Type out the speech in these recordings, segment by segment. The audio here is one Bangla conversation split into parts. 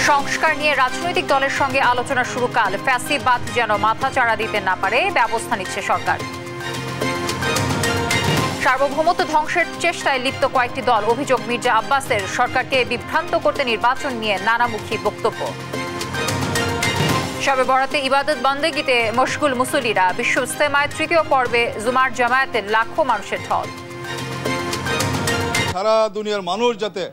সংস্কার নিয়ে রাজনৈতিক দলের সঙ্গে আলোচনা শুরু কাল। ফ্যাসিবাদ যেন মাথাচাড়া দিতে না পারে ব্যবস্থা নিচ্ছে সরকার। সার্বভৌমত্ব ধ্বংসের চেষ্টায় লিপ্ত কয়েকটি দল। অভিযোগ মির্জা আব্বাসের সরকারকে বিভ্রান্ত করতে নির্বাচন নিয়ে নানামুখী বক্তব্য। শবে বরাতে ইবাদত বন্দেগীতে মশগুল মুসল্লিরা। বিশ্ব ইজতেমায় তৃতীয় পর্বে জুমার জামায়াতের লাখো মানুষের ঢল। সারা দুনিয়ার মানুষ যাতে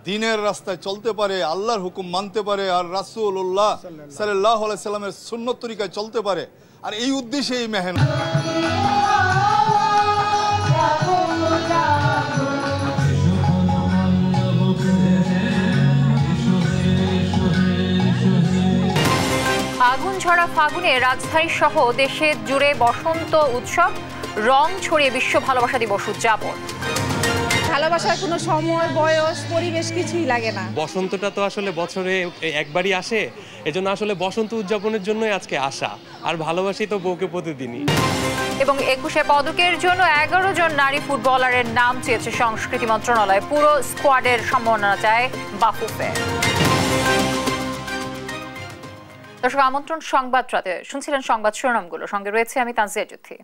দিনের রাস্তায় চলতে পারে, আল্লাহর হুকুম মানতে পারে, আর রাসূলুল্লাহ সাল্লাল্লাহু আলাইহি সাল্লামের সুন্নত তরিকায় চলতে পারে, আর এই উদ্দেশ্যে এই মেহনত। আগুন ঝরা ফাগুনে রাজধানী সহ দেশে জুড়ে বসন্ত উৎসব। রং ছড়িয়ে বিশ্ব ভালোবাসা দিবস উদযাপন। ভালোবাসার কোনো সময়, বয়স, পরিবেশ কিছুই লাগে না। বসন্তটা তো আসলে বছরে একবারই আসে, এজন্য আসলে বসন্ত উদযাপনের জন্যই আজকে আসা। আর ভালোবাসি তো বউকে প্রতিদিনই। এবং 21 পদকের জন্য 11 জন নারী ফুটবলারের নাম চেয়েছে সংস্কৃতি মন্ত্রণালয়। পুরো স্কোয়াডের সম্মাননা চায় বাফুফে। দর্শক, আমন্ত্রণ সংবাদ রাতে শুনছিলেন সংবাদ শিরোনামগুলো। সঙ্গে রয়েছে আমি তানজিয়া জুথি।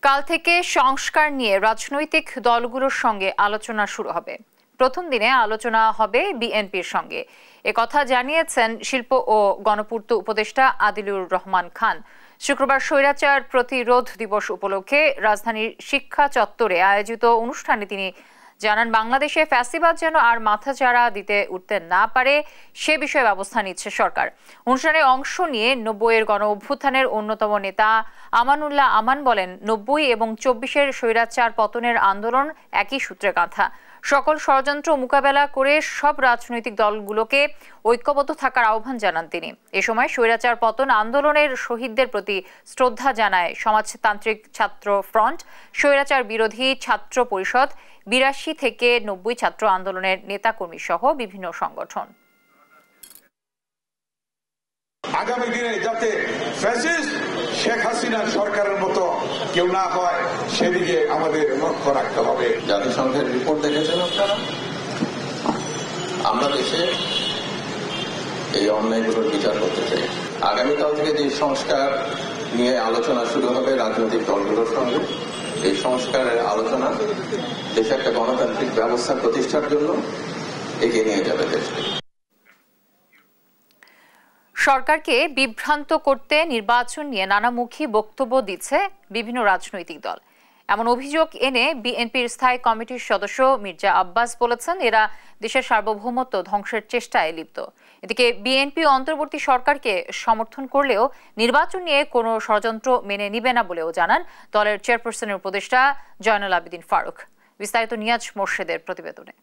কাল থেকে সংস্কার নিয়ে রাজনৈতিক দলগুলোর সঙ্গে আলোচনা শুরু হবে। প্রথম দিনে আলোচনা হবে বিএনপির সঙ্গে। কথা জানিয়েছেন শিল্প ও গণপূর্ত উপদেষ্টা আদিলুর রহমান খান। শুক্রবার স্বৈরাচার প্রতিরোধ দিবস উপলক্ষে রাজধানীর শিক্ষা চত্বরে আয়োজিত অনুষ্ঠানে তিনি জানান, বাংলাদেশে ফ্যাসিবাদ যেন আর মাথাচাড়া দিতে উঠতে না পারে সে বিষয়ে ব্যবস্থা নিচ্ছে সরকার। অনুষ্ঠানে অংশ নিয়ে 90-এর গণ অভ্যুত্থানের অন্যতম নেতা আমানুল্লাহ আমান বলেন, 90 এবং 24-এর স্বৈরাচার পতনের আন্দোলন একই সূত্রে গাঁথা। সকল ষড়যন্ত্র মোকাবেলা করে সব রাজনৈতিক দলগুলোকে ঐক্যবদ্ধ থাকার আহ্বান জানান তিনি। এ সময় স্বৈরাচার পতন আন্দোলনের শহীদদের প্রতি শ্রদ্ধা জানায় সমাজতান্ত্রিক ছাত্র ফ্রন্ট, স্বৈরাচার বিরোধী ছাত্র পরিষদ, 82 থেকে 90 ছাত্র আন্দোলনের নেতাকর্মী সহ বিভিন্ন সংগঠন। আগামী দিনে যাতে ফ্যাসিস্ট শেখ হাসিনা সরকারের মতো কেউ না হয় সেদিকে আমাদের লক্ষ্য রাখতে হবে। জাতিসংঘের রিপোর্ট দেখেছেন আপনারা, আমরা দেশে এই অন্যায়গুলোর বিচার করতে চাই। আগামীকাল থেকে যে সংস্কার নিয়ে আলোচনা শুরু হবে রাজনৈতিক দলগুলোর সঙ্গে, এই সংস্কারের আলোচনা দেশে একটা গণতান্ত্রিক ব্যবস্থা প্রতিষ্ঠার জন্য এগিয়ে নিয়ে যাবে দেশকে। সরকারকে বিভ্রান্ত করতে নির্বাচন নিয়ে নানামুখী বক্তব্য দিচ্ছে বিভিন্ন রাজনৈতিক দল। এমন অভিযোগ এনে বিএনপির স্থায়ী কমিটির সদস্য মির্জা আব্বাস বলেছেন, এরা দেশের সার্বভৌমত্ব ধ্বংসের চেষ্টায় লিপ্ত। এদিকে বিএনপি অন্তর্বর্তী সরকারকে সমর্থন করলেও নির্বাচন নিয়ে কোনো ষড়যন্ত্র মেনে নিবে না বলেও জানান দলের চেয়ারপারসনের উপদেষ্টা জয়নুল আবেদিন ফারুক। বিস্তারিত নিয়াজ মোর্শেদের প্রতিবেদনে।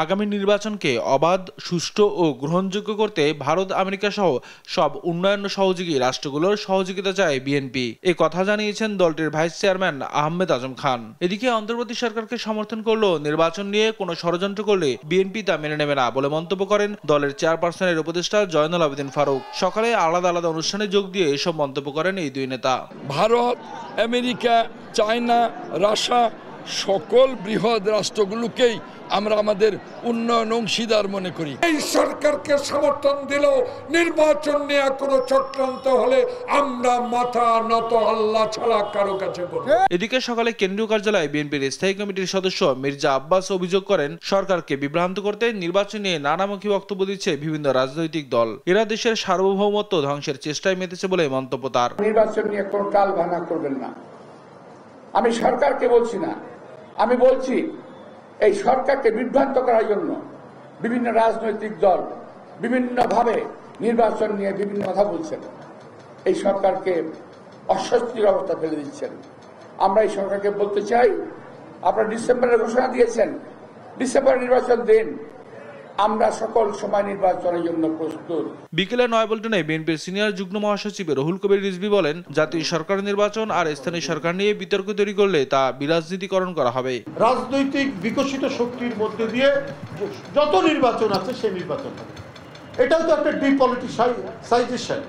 আগামী নির্বাচনকে অবাধ, সুষ্ঠু ও গ্রহণযোগ্য করতে ভারত, আমেরিকা সহ সব উন্নয়ন সহযোগী রাষ্ট্রগুলোর সহযোগিতা চায় বিএনপি। এ কথা জানিয়েছেন দলটির ভাইস চেয়ারম্যান আহমেদ আজম খান। এদিকে অন্তর্বর্তী সরকারকে সমর্থন করলেও নির্বাচন নিয়ে কোনো ষড়যন্ত্র করলে বিএনপি তা মেনে নেবে না বলে মন্তব্য করেন দলের চেয়ারপারসনের উপদেষ্টা জয়নুল আবেদিন ফারুক। সকালে আলাদা আলাদা অনুষ্ঠানে যোগ দিয়ে এসব মন্তব্য করেন এই দুই নেতা। ভারত, আমেরিকা, চায়না, রাশিয়া সকল বৃহৎ রাষ্ট্রগুলোকেই আমরা আমাদের উন্নয়ন অংশীদার মনে করি। এই সরকারকে সমর্থন দিলেও নির্বাচন নিয়ে কোনো চক্রান্ত হলে আমরা মাথা নত আল্লাহ ছাড়া কারো কাছে করব। এদিকে সকালে কেন্দ্রীয় কার্যালয়ে বিএনপির স্থায়ী কমিটির সদস্য মির্জা আব্বাস অভিযোগ করেন, সরকারকে বিভ্রান্ত করতে নির্বাচন নিয়ে নানামুখী বক্তব্য দিচ্ছে বিভিন্ন রাজনৈতিক দল। এরা দেশের সার্বভৌমত্ব ধ্বংসের চেষ্টায় মেতেছে বলে মন্তব্য তার। নির্বাচন নিয়ে কোনো টাল ভাঙা করবেন না। আমি সরকারকে বলছি না, আমি বলছি এই সরকারকে বিভ্রান্ত করার জন্য বিভিন্ন রাজনৈতিক দল বিভিন্নভাবে নির্বাচন নিয়ে বিভিন্ন কথা বলছেন, এই সরকারকে অস্বস্তির অবস্থা ফেলে দিচ্ছেন। আমরা এই সরকারকে বলতে চাই, আপনারা ডিসেম্বরের ঘোষণা দিয়েছেন, ডিসেম্বরে নির্বাচন দিন, আমরা সকল সময় নির্বাচনের জন্য প্রস্তুত। বিকেলে নয়াপল্টনে বিএনপির সিনিয়র যুগ্ম মহাসচিব রুহুল কবির রিজভী বলেন, জাতীয় সরকার নির্বাচন আর স্থানীয় সরকার নিয়ে বিতর্ক তৈরি করলে তা বিরাজনীতিকরণ করা হবে। রাজনৈতিক বিকশিত শক্তির মধ্যে দিয়ে যত নির্বাচন আছে সেই নির্বাচন হবে, এটাও তো একটা ডিপলিটিসাইজেশন,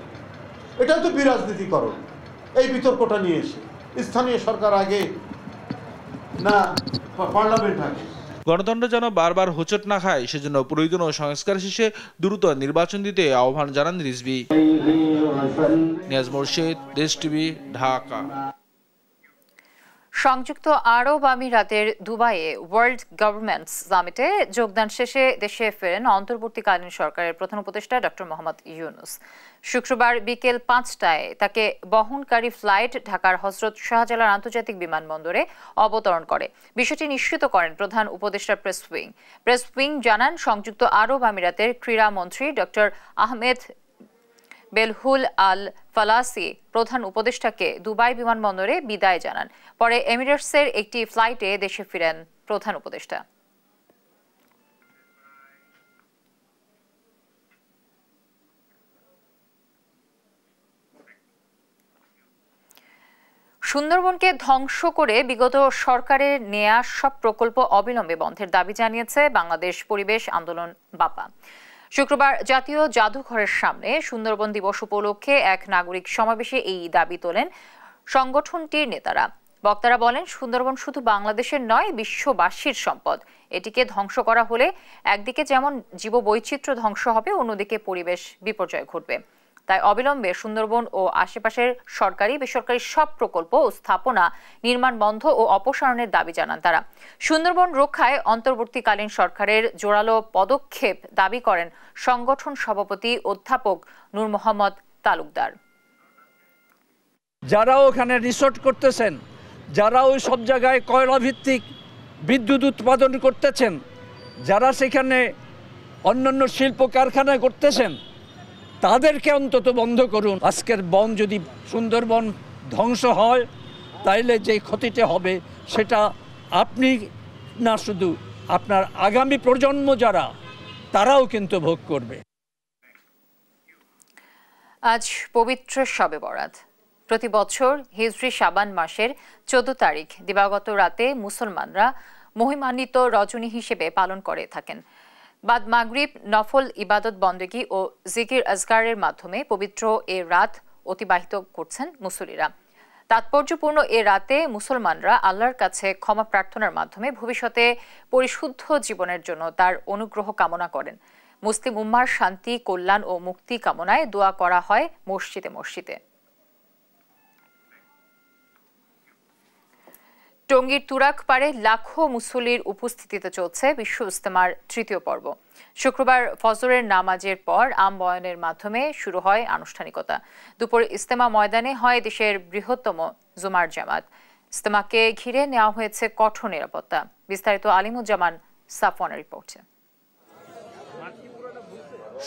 এটাও তো বিরাজনীতিকরণ। এই বিতর্কটা নিয়ে এসে স্থানীয় সরকার আগে না পার্লামেন্ট আগে, গণতন্ত্র যেন বারবার হোঁচট না খায় সেজন্য প্রয়োজনীয় সংস্কার শেষে দ্রুত নির্বাচন দিতে আহ্বান জানান রিজভী। নিয়াজ মোর্শেদ, দেশ টিভি, ঢাকা। সংযুক্ত আরব আমিরাতের দুবাইয়ে ওয়ার্ল্ড গভর্নমেন্টস সামিটে যোগদান শেষে দেশে ফেরেন অন্তর্বর্তীকালীন সরকারের প্রধান উপদেষ্টা ডক্টর মোহাম্মদ ইউনূস। শুক্রবার বিকেল ৫টায় তাকে বহনকারী ফ্লাইট ঢাকার হজরত শাহজালাল আন্তর্জাতিক বিমানবন্দরে অবতরণ করে। বিষয়টি নিশ্চিত করেন প্রধান উপদেষ্টা প্রেস উইং জানান, সংযুক্ত আরব আমিরাতের ক্রীড়া মন্ত্রী ডক্টর আহমেদ বেলহুল আল ফালাসি প্রধান উপদেষ্টাকে দুবাই বিমানবন্দরে বিদায় জানান। পরে এমিরেটসের একটি ফ্লাইটে দেশে ফিরেন প্রধান উপদেষ্টা। সুন্দরবনকে ধ্বংস করে বিগত সরকারের নেয়া সব প্রকল্প অবিলম্বে বন্ধের দাবি জানিয়েছে বাংলাদেশ পরিবেশ আন্দোলন বাপা। শুক্রবার জাতীয় জাদুঘরের সামনে সুন্দরবন দিবস উপলক্ষে এক নাগরিক সমাবেশে এই দাবি তোলেন সংগঠনটির নেতারা। বক্তারা বলেন, সুন্দরবন শুধু বাংলাদেশের নয়, বিশ্ববাসীর সম্পদ। এটিকে ধ্বংস করা হলে একদিকে যেমন জীববৈচিত্র্য ধ্বংস হবে, অন্যদিকে পরিবেশ বিপর্যয় ঘটবে। তাই অবিলম্বে সুন্দরবন ও আশেপাশের সরকারি বেসরকারি সব প্রকল্প ও স্থাপনা নির্মাণ বন্ধ ও অপসারণের দাবি জানান তারা। সুন্দরবন রক্ষায় অন্তর্বর্তীকালীন সরকারের জোরালো পদক্ষেপ দাবি করেন সংগঠন সভাপতি অধ্যাপক নূর মোহাম্মদ তালুকদার। যারা ওখানে রিসোর্ট করতেছেন, যারা ওই সব জায়গায় কয়লা ভিত্তিক বিদ্যুৎ উৎপাদন করতেছেন, যারা সেখানে অন্যান্য শিল্প কারখানা করতেছেন, তাদেরকে অন্তত বন্ধ করুন। আজকের বন যদি সুন্দরবন ধ্বংস হয় তাইলে যে ক্ষতিটা হবে সেটা আপনি না, শুধু আপনার আগামী প্রজন্ম যারা, তারাও কিন্তু ভোগ করবে। আজ পবিত্র শবে বরাত। প্রতি বছর হিজরি শাবান মাসের 14 তারিখ দিবাগত রাতে মুসলমানরা মহিমান্বিত রজনী হিসেবে পালন করে থাকেন। বাদ মাগরিব নফল ইবাদত বন্দেগী ও জিকির আজকারের মাধ্যমে পবিত্র এ রাত অতিবাহিত করছেন মুসল্লিরা। তাৎপর্যপূর্ণ এ রাতে মুসলমানরা আল্লাহর কাছে ক্ষমা প্রার্থনার মাধ্যমে ভবিষ্যতে পরিশুদ্ধ জীবনের জন্য তার অনুগ্রহ কামনা করেন। মুসলিম উম্মার শান্তি, কল্যাণ ও মুক্তি কামনায় দোয়া করা হয় মসজিদে মসজিদে। টঙ্গীর তুরাক পাড়ে লাখো মুসল্লির উপস্থিতিতে চলছে বিশ্ব ইজতেমার 3য় পর্ব। শুক্রবার ফজরের নামাজের পর আম বয়ানের মাধ্যমে শুরু হয় আনুষ্ঠানিকতা। দুপুরে ইজতেমা ময়দানে হয় দেশের বৃহত্তম জুমার জামাত। ইজতেমাকে ঘিরে নেওয়া হয়েছে কঠোর নিরাপত্তা। বিস্তারিত আলিমুজ্জামান সাফওয়ানের রিপোর্টে।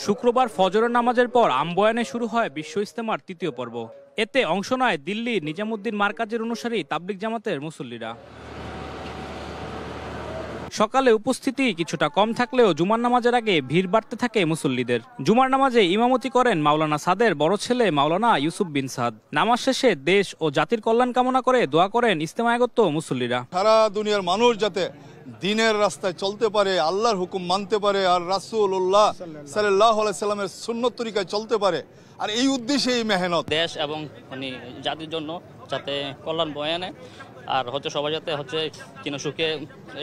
শুক্রবার ফজরের নামাজের পর আমবয়ানে শুরু হয় বিশ্ব ইজতেমার 3য় পর্ব। এতে অংশ নেয় দিল্লির নিজামুদ্দিন মার্কাজের অনুসারী তাবলিগ জামাতের মুসল্লিরা। সকালে উপস্থিতি কিছুটা কম থাকলেও জুমার নামাজের আগে ভিড় বাড়তে থাকে মুসল্লিদের। জুমার নামাজে ইমামতি করেন মাওলানা সাদের বড় ছেলে মাওলানা ইউসুফ বিন সাদ। নামাজ শেষে দেশ ও জাতির কল্যাণ কামনা করে দোয়া করেন ইজতেমায়গত মুসল্লিরা। সারা দুনিয়ার মানুষ যাতে দিনের রাস্তায় চলতে পারে, আল্লাহর হুকুম মানতে পারে, আর রাসূলুল্লাহ সাল্লাল্লাহু আলাইহি সাল্লামের সুন্নত তরিকায় চলতে পারে, আর এই উদ্দেশ্যে এই মেহনত। দেশ এবং জাতির জন্য যাতে কল্যাণ বয়ে আনে, আর হচ্ছে সবাই যাতে হচ্ছে সুখে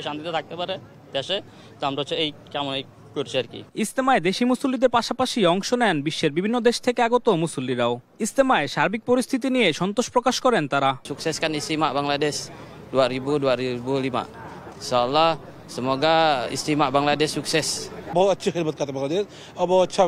শান্তিতে থাকতে পারে দেশে, তো আমরা হচ্ছে এই কামনাই করছি আর কি। ইজতেমায় দেশি মুসল্লিদের পাশাপাশি অংশ নেন বিশ্বের বিভিন্ন দেশ থেকে আগত মুসল্লিরাও। ইজতেমায় সার্বিক পরিস্থিতি নিয়ে সন্তোষ প্রকাশ করেন তারা। Sukseskan Istimak Bangladesh 2025. Insyaallah semoga Istimak Bangladesh sukses. बहुत अच्छी खिदमत करता है बांग्लादेश और बहुत अच्छा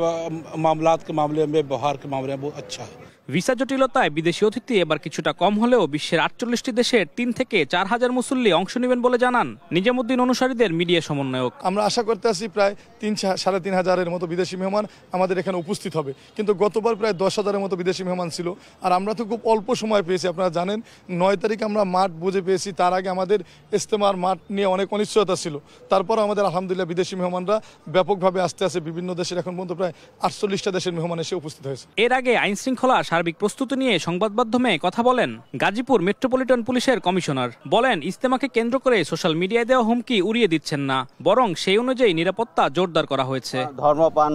मामलात के मामले में, व्यवहार के मामले में बहुत अच्छा है। ভিসা জটিলতায় বিদেশি অতিথি এবার কিছুটা কম হলেও বিশ্বের 48টি দেশের 3 থেকে 4,000 মুসল্লি অংশ নেবেন বলে জানান নিজামুদ্দিন অনুসারীদের মিডিয়া সমন্বয়ক। আমরা আশা করতে আছি প্রায় 3,500 মতো বিদেশি মেহমান আমাদের এখানে উপস্থিত হবে, কিন্তু গতবার প্রায় 10,000 মতো বিদেশি মেহমান ছিল, আর আমরা তো খুব অল্প সময় পেয়েছি। আপনারা জানেন 9 তারিখ আমরা মাঠ বুঝে পেয়েছি, তার আগে আমাদের ইজতেমার মাঠ নিয়ে অনেক অনিশ্চয়তা ছিল। তারপরও আমাদের আলহামদুলিল্লাহ বিদেশি মেহমানরা ব্যাপকভাবে আসতে আসে বিভিন্ন দেশের, এখন পর্যন্ত প্রায় 48টা দেশের মেহমান এসে উপস্থিত হয়েছে। এর আগে আইন শৃঙ্খলা সার্বিক প্রস্তুতি নিয়ে সংবাদ মাধ্যমে কথা বলেন গাজীপুর মেট্রোপলিটন পুলিশের কমিশনার। বলেন ইজতেমাকে কেন্দ্র করে সোশ্যাল মিডিয়ায় দেওয়া হুমকি উড়িয়ে দিচ্ছেন না, বরং সেই অনুযায়ী নিরাপত্তা জোরদার করা হয়েছে। ধর্মপ্রাণ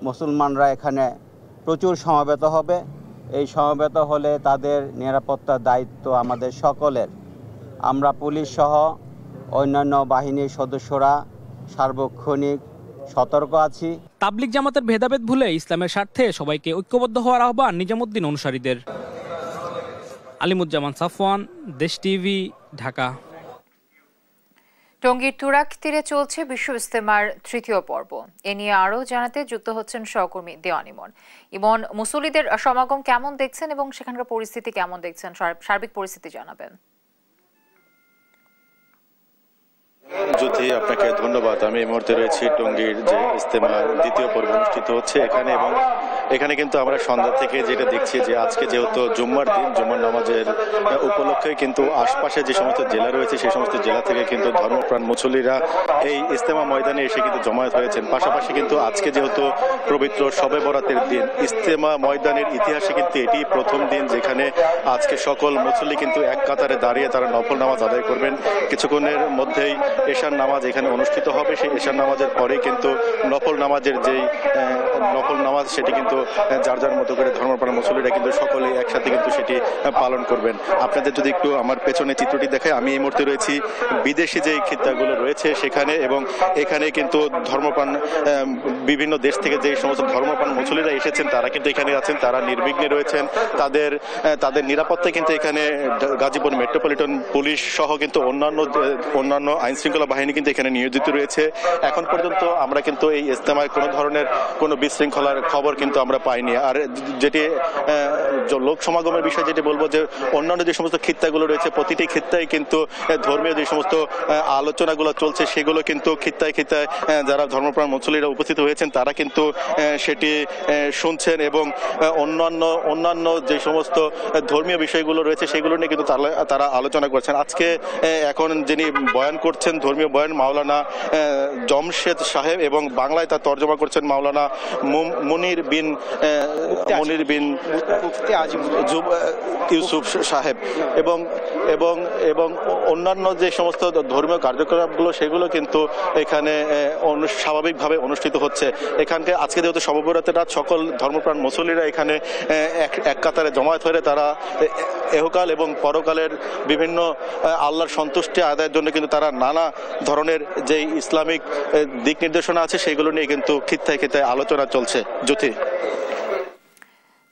মুসলমানরা এখানে প্রচুর সমবেত হবে। এই সমবেত হলে তাদের নিরাপত্তার দায়িত্ব আমাদের সকলের। আমরা পুলিশ সহ অন্যান্য বাহিনীর সদস্যরা সার্বক্ষণিক সতর্ক আছি। তাবলিগ জামাতের ভেদাভেদ ভুলে ইসলামের স্বার্থে সবাইকে ঐক্যবদ্ধ হওয়ার আহ্বান নিজামুদ্দিন অনুসারীদের। আলিমুজ্জামান সাফওয়ান, দেশ টিভি, ঢাকা। টঙ্গীর তুরাগ তীরে চলছে বিশ্ব ইজতেমার ৩য় পর্ব। এ নিয়ে আরও জানাতে যুক্ত হচ্ছেন সহকর্মী দেওয়ান ইমন। ইমন, মুসল্লিদের সমাগম কেমন দেখছেন এবং সেখানকার পরিস্থিতি কেমন দেখছেন, সার্বিক পরিস্থিতি জানাবেন। জ্যোতি, আপনাকে ধন্যবাদ। আমি এই মুহূর্তে রয়েছি টঙ্গীর যে ইজতেমার ২য় পর্ব অনুষ্ঠিত হচ্ছে এখানে, এবং এখানে কিন্তু আমরা সন্ধ্যা থেকে যেটা দেখছি যে আজকে যেহেতু জুম্মার দিন, জুম্মার নামাজের উপলক্ষে কিন্তু আশপাশে যে সমস্ত জেলা রয়েছে সেই সমস্ত জেলা থেকে কিন্তু ধর্মপ্রাণ মুসল্লিরা এই ইজতেমা ময়দানে এসে কিন্তু জমায়েত হয়েছেন। পাশাপাশি কিন্তু আজকে যেহেতু পবিত্র শবে বরাতের দিন, ইজতেমা ময়দানের ইতিহাসে কিন্তু এটি প্রথম দিন যেখানে আজকে সকল মুসল্লি কিন্তু এক কাতারে দাঁড়িয়ে তারা নফল নামাজ আদায় করবেন। কিছুক্ষণের মধ্যেই এশার নামাজ এখানে অনুষ্ঠিত হবে। সেই এশার নামাজের পরেই কিন্তু নফল নামাজের যেই নফল নামাজ সেটি কিন্তু যার যার মতো করে ধর্মপ্রাণ মুসল্লিরা কিন্তু সকলে একসাথে কিন্তু সেটি পালন করবেন। আপনাদের যদি একটু আমার পেছনে চিত্রটি দেখায়, আমি এই মুহূর্তে রয়েছি বিদেশি যেই খিত্তাগুলো রয়েছে সেখানে, এবং এখানে কিন্তু ধর্মপ্রাণ বিভিন্ন দেশ থেকে যে সমস্ত ধর্মপ্রাণ মুসল্লিরা এসেছেন তারা কিন্তু এখানে আছেন, তারা নির্বিঘ্নে রয়েছেন। তাদের নিরাপত্তায় কিন্তু এখানে গাজীপুর মেট্রোপলিটন পুলিশ সহ কিন্তু অন্যান্য আইন শৃঙ্খলা বাহিনী কিন্তু এখানে নিয়োজিত রয়েছে। এখন পর্যন্ত আমরা কিন্তু এই ইজতেমায় কোনো ধরনের কোনো বিশৃঙ্খলার খবর কিন্তু আমরা পাইনি। আর যেটি লোক সমাগমের বিষয় যেটি বলবো যে অন্যান্য যে সমস্ত খিত্তাগুলো রয়েছে প্রতিটি খিত্তায় কিন্তু ধর্মীয় যে সমস্ত আলোচনাগুলো চলছে সেগুলো কিন্তু খিত্তায় খিত্তায় যারা ধর্মপ্রাণ মুসল্লিরা উপস্থিত হয়েছেন তারা কিন্তু সেটি শুনছেন, এবং অন্যান্য যে সমস্ত ধর্মীয় বিষয়গুলো রয়েছে সেগুলো নিয়ে কিন্তু তারা আলোচনা করছেন। আজকে এখন যিনি বয়ান করছেন ধর্মীয় বয়ান মাওলানা জমশেদ সাহেব, এবং বাংলায় তার তর্জমা করছেন মাওলানা মনির বিন ইউসুফ সাহেব, এবং অন্যান্য যে সমস্ত ধর্মীয় কার্যকলাপগুলো সেগুলো কিন্তু এখানে স্বাভাবিকভাবে অনুষ্ঠিত হচ্ছে। এখানকে আজকে যেহেতু শবে বরাতের রাত, সকল ধর্মপ্রাণ মুসল্লিরা এখানে এক কাতারে জমায়েত হয়ে তারা এহকাল এবং পরকালের বিভিন্ন আল্লাহর সন্তুষ্টি আদায়ের জন্য কিন্তু তারা নানা ধরনের যে ইসলামিক দিক নির্দেশনা আছে সেগুলো নিয়ে কিন্তু খিত্তায় খিত্তায় আলোচনা চলছে। জ্যোতি,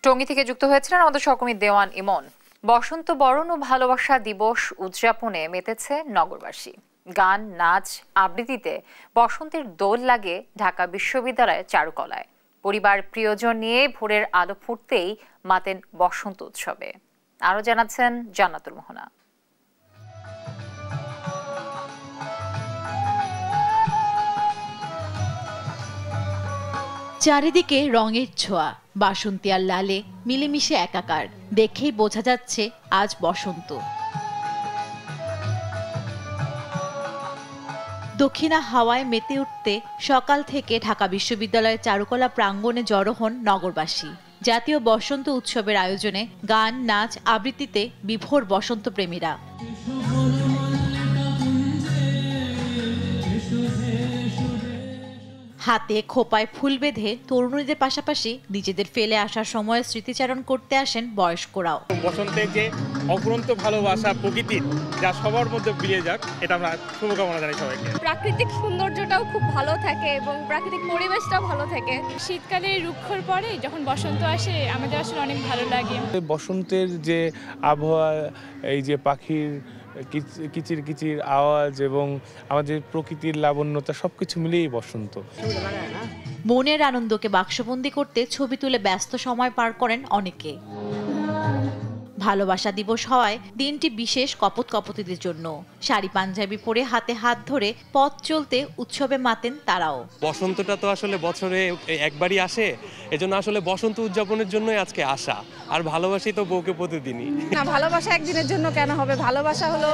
টঙ্গী থেকে যুক্ত হয়েছিলেন আমাদের সহকর্মী দেওয়ান ইমন। বসন্ত বরণ ও ভালোবাসা দিবস উদযাপনে মেতেছে নগরবাসী। গান, নাচ, আবৃত্তিতে বসন্তের দোল লাগে ঢাকা বিশ্ববিদ্যালয়ের চারুকলায়। পরিবার প্রিয়জন নিয়ে ভোরের আলো ফুটতেই মাতেন বসন্ত উৎসবে। আরো জানাচ্ছেন জান্নাতুল মোহনা। চারিদিকে রঙের ছোঁয়া, বাসন্তী আর লালে মিলেমিশে একাকার। দেখেই বোঝা যাচ্ছে আজ বসন্ত। দক্ষিণা হাওয়ায় মেতে উঠতে সকাল থেকে ঢাকা বিশ্ববিদ্যালয়ের চারুকলা প্রাঙ্গণে জড়ো হন নগরবাসী। জাতীয় বসন্ত উৎসবের আয়োজনে গান, নাচ, আবৃত্তিতে বিভোর বসন্ত প্রেমীরা। হাতে খোপায় ফুল বেঁধে তরুণীদের পাশাপাশি নিজেদের ফেলে আসার সময় স্মৃতিচারণ করতে আসেন বয়স্করাও। বসন্তের যে অফুরন্ত ভালোবাসা প্রকৃতির, যা সবার মধ্যে বিলিয়ে যাক, এটা আমরা শুভকামনা জানাই সবাইকে। প্রাকৃতিক সৌন্দর্যটাও খুব ভালো থাকে এবং প্রাকৃতিক পরিবেশটাও ভালো থাকে। শীতকালে রুক্ষর পরে যখন বসন্ত আসে আমাদের আসলে অনেক ভালো লাগে। বসন্তের যে আবহাওয়া, এই যে পাখির কিচির কিচির আওয়াজ এবং আমাদের প্রকৃতির লাবণ্যতা সবকিছু মিলিয়েই বসন্ত। মনের আনন্দকে বাক্সবন্দি করতে ছবি তুলে ব্যস্ত সময় পার করেন অনেকে। ভালোবাসা দিবস হওয়ায় দিনটি বিশেষ কপোতকপতিদের জন্য। শাড়ি পাঞ্জাবি পরে হাতে হাত ধরে পথ চলতে উৎসবে মাতেন তারাও। বসন্তটা তো আসলে বছরে একবারই আসে, এজন্য আসলে বসন্ত উদযাপনের জন্যই আজকে আসা। আর ভালোবাসি তো বউকে প্রতিদিনই। না, ভালোবাসা একদিনের জন্য কেন হবে? ভালোবাসা হলো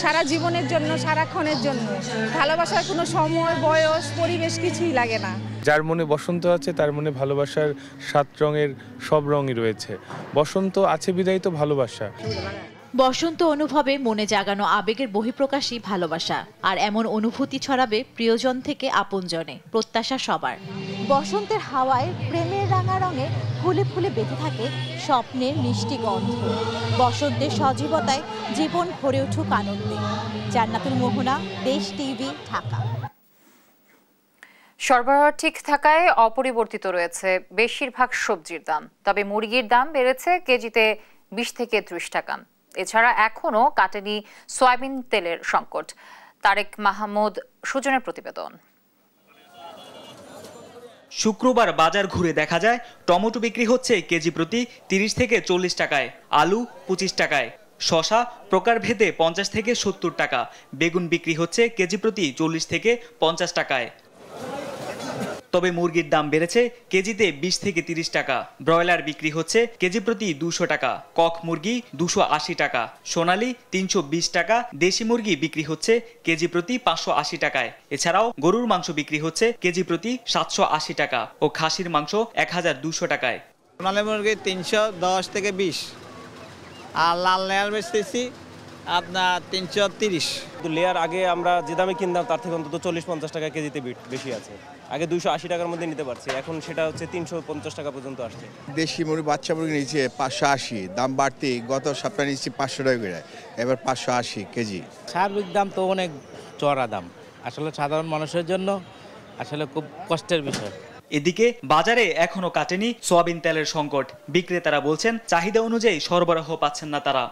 সারা জীবনের জন্য, সারাক্ষণের জন্য। ভালোবাসার কোনো সময়, বয়স, পরিবেশ কিছুই লাগে না। যার মনে বসন্ত আছে তার মনে ভালোবাসার 7 রঙের সব রঙই রয়েছে। বসন্ত আছে বিদায় তো ভালোবাসা। বসন্ত অনুভবে মনে জাগানো আবেগের বহিঃপ্রকাশই ভালোবাসা। আর এমন অনুভূতি ছড়াবে প্রিয়জন থেকে আপনজনে, প্রত্যাশা সবার। বসন্তের হাওয়ায় প্রেমের রাঙা রঙে ফুলে ফুলে বেঁধে থাকে স্বপ্নের মিষ্টি গন্ধ। বসন্তের সজীবতায় জীবন ভরে উঠুক আনন্দে। জান্নাতুল মোহনা, দেশ টিভি, ঢাকা। সরবরাহ ঠিক থাকায় অপরিবর্তিত রয়েছে বেশিরভাগ সবজির দাম, তবে মুরগির দাম বেড়েছে কেজিতে 20 থেকে 30 টাকা। এছাড়া এখনও কাটেনি সয়াবিন তেলের সংকট। তারেক মাহমুদ সুজনের প্রতিবেদন। শুক্রবার বাজার ঘুরে দেখা যায় টমেটো বিক্রি হচ্ছে কেজি প্রতি 30 থেকে 40 টাকায়, আলু 25 টাকায়, শসা প্রকারভেদে 50 থেকে 70 টাকা, বেগুন বিক্রি হচ্ছে কেজি প্রতি 40 থেকে 50 টাকায়। তবে মুরগির দাম বেড়েছে কেজিতে 20 থেকে 30 টাকা। ব্রয়লার বিক্রি হচ্ছে কেজি প্রতি 200 টাকা, কক মুরগি 280 টাকা, সোনালী 320 টাকা, দেশি মুরগি বিক্রি হচ্ছে কেজি প্রতি 580 টাকায়। এছাড়াও গরুর মাংস বিক্রি হচ্ছে কেজি প্রতি 780 টাকা ও খাসির মাংস 1200 টাকায়। সোনালী মুরগি 310 থেকে 20, আর লাল লেয়ার বেচতেছি আপনার 330। লেয়ার আগে আমরা যে দামে কিনতাম তার থেকে অন্তত 40-50 টাকা কেজিতে বেশি আছে। আগে 280 টাকার মধ্যে নিতে পারছি, এখন সেটা হচ্ছে 350 টাকা পর্যন্ত আসছে। দেশি মুরগি বাচ্চা মুরগি নিচে 580, দাম বাড়তি গত সপ্তাহে নিচ্ছি 500 টাকা করে, এবার 580 কেজি। সার্বিক দাম তো অনেক চড়া দাম, আসলে সাধারণ মানুষের জন্য আসলে খুব কষ্টের বিষয়। এদিকে বাজারে এখনো কাটেনি সয়াবিন তেলের সংকট। বিক্রেতারা বলছেন চাহিদা অনুযায়ী সরবরাহ পাচ্ছেন না তারা।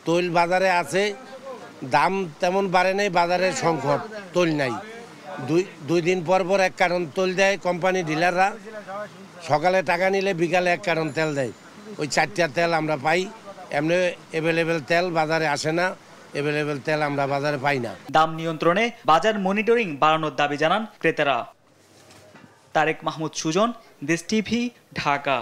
তৈল বাজারে আছে, দাম তেমন বাড়ে নাই, বাজারের সংকট, তৈল নাই। দুই দিন পর পর এক কারণ তৈল দেয় কোম্পানি ডিলাররা, সকালে টাকা নিলে বিকালে এক কারণ তেল দেয়। ওই 4টা তেল আমরা পাই, এমনি অ্যাভেলেবেল তেল বাজারে আসে না, অ্যাভেলেবেল তেল আমরা বাজারে পাই না। দাম নিয়ন্ত্রণে বাজার মনিটরিং বাড়ানোর দাবি জানান ক্রেতারা। তারেক মাহমুদ সুজন, দেশ টিভি, ঢাকা।